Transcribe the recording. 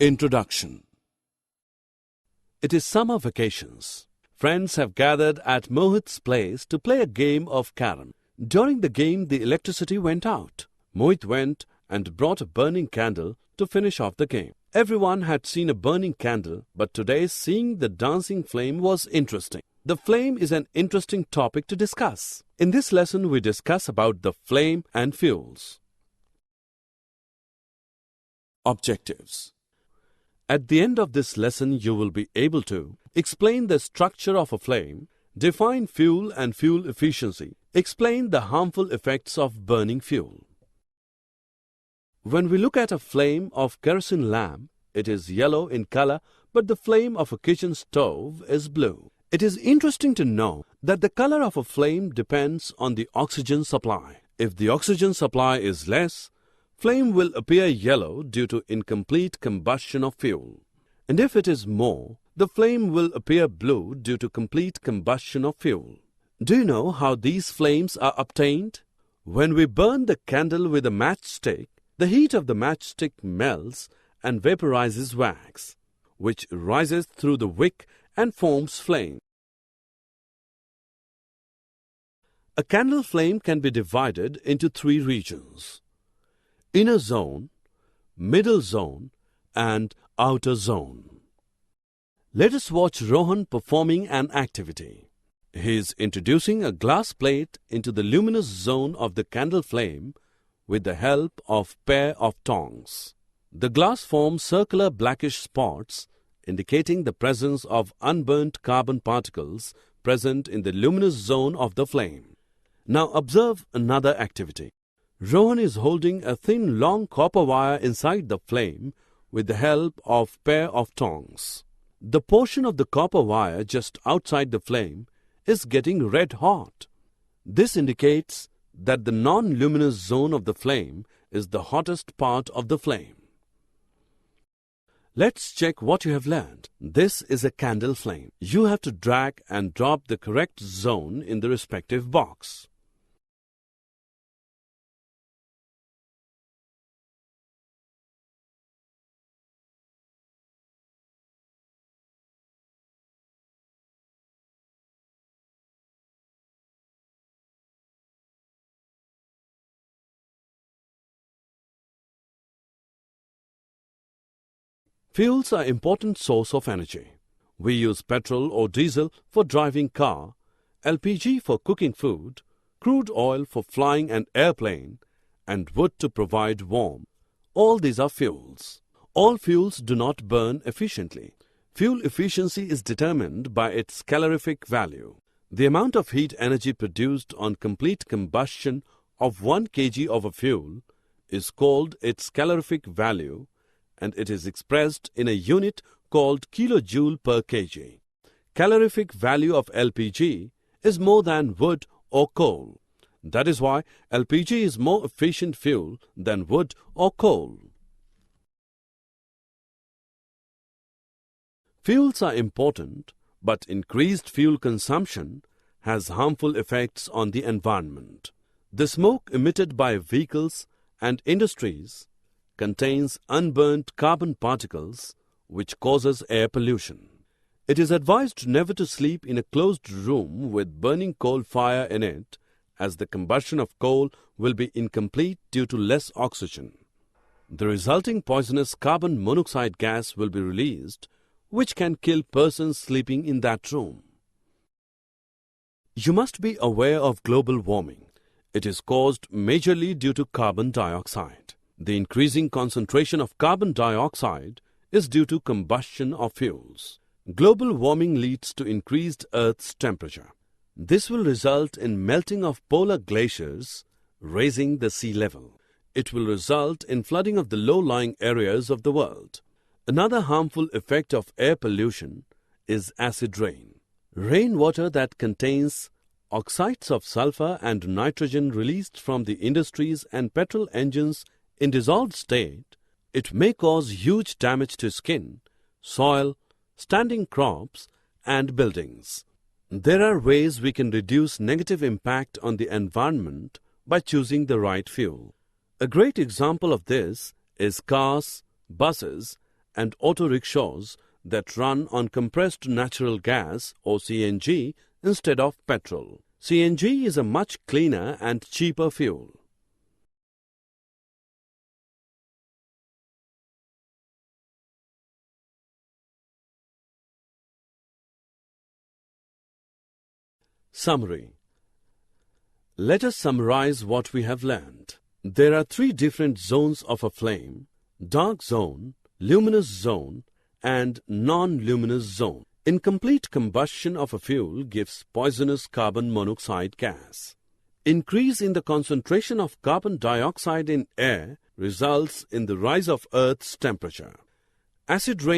Introduction. It is summer vacations. Friends have gathered at Mohit's place to play a game of carom. During the game, the electricity went out. Mohit went and brought a burning candle to finish off the game. Everyone had seen a burning candle, but today seeing the dancing flame was interesting. The flame is an interesting topic to discuss. In this lesson, we discuss about the flame and fuels. Objectives. At the end of this lesson, you will be able to explain the structure of a flame, define fuel and fuel efficiency, explain the harmful effects of burning fuel. When we look at a flame of kerosene lamp, it is yellow in color, but the flame of a kitchen stove is blue. It is interesting to know that the color of a flame depends on the oxygen supply. If the oxygen supply is less, flame will appear yellow due to incomplete combustion of fuel. And if it is more, the flame will appear blue due to complete combustion of fuel. Do you know how these flames are obtained? When we burn the candle with a matchstick, the heat of the matchstick melts and vaporizes wax, which rises through the wick and forms flame. A candle flame can be divided into three regions: inner zone, middle zone, and outer zone. Let us watch Rohan performing an activity. He is introducing a glass plate into the luminous zone of the candle flame with the help of pair of tongs. The glass forms circular blackish spots indicating the presence of unburnt carbon particles present in the luminous zone of the flame. Now observe another activity. Rohan is holding a thin long copper wire inside the flame with the help of pair of tongs. The portion of the copper wire just outside the flame is getting red hot. This indicates that the non-luminous zone of the flame is the hottest part of the flame. Let's check what you have learned. This is a candle flame. You have to drag and drop the correct zone in the respective box. Fuels are an important source of energy. We use petrol or diesel for driving car, LPG for cooking food, crude oil for flying an airplane, and wood to provide warmth. All these are fuels. All fuels do not burn efficiently. Fuel efficiency is determined by its calorific value. The amount of heat energy produced on complete combustion of 1 kg of a fuel is called its calorific value, and it is expressed in a unit called kilojoule per kg. Calorific value of LPG is more than wood or coal. That is why LPG is more efficient fuel than wood or coal. Fuels are important, but increased fuel consumption has harmful effects on the environment. The smoke emitted by vehicles and industries contains unburnt carbon particles which causes air pollution. It is advised never to sleep in a closed room with burning coal fire in it, as the combustion of coal will be incomplete due to less oxygen. The resulting poisonous carbon monoxide gas will be released, which can kill persons sleeping in that room. You must be aware of global warming. It is caused majorly due to carbon dioxide. The increasing concentration of carbon dioxide is due to combustion of fuels. Global warming leads to increased Earth's temperature. This will result in melting of polar glaciers, raising the sea level. It will result in flooding of the low-lying areas of the world. Another harmful effect of air pollution is acid rain. Rainwater that contains oxides of sulfur and nitrogen released from the industries and petrol engines in dissolved state, it may cause huge damage to skin, soil, standing crops, and buildings. There are ways we can reduce negative impact on the environment by choosing the right fuel. A great example of this is cars, buses, and auto rickshaws that run on compressed natural gas or CNG instead of petrol. CNG is a much cleaner and cheaper fuel. Summary. Let us summarize what we have learned. There are three different zones of a flame: dark zone, luminous zone, and non-luminous zone. Incomplete combustion of a fuel gives poisonous carbon monoxide gas. Increase in the concentration of carbon dioxide in air results in the rise of Earth's temperature. Acid rain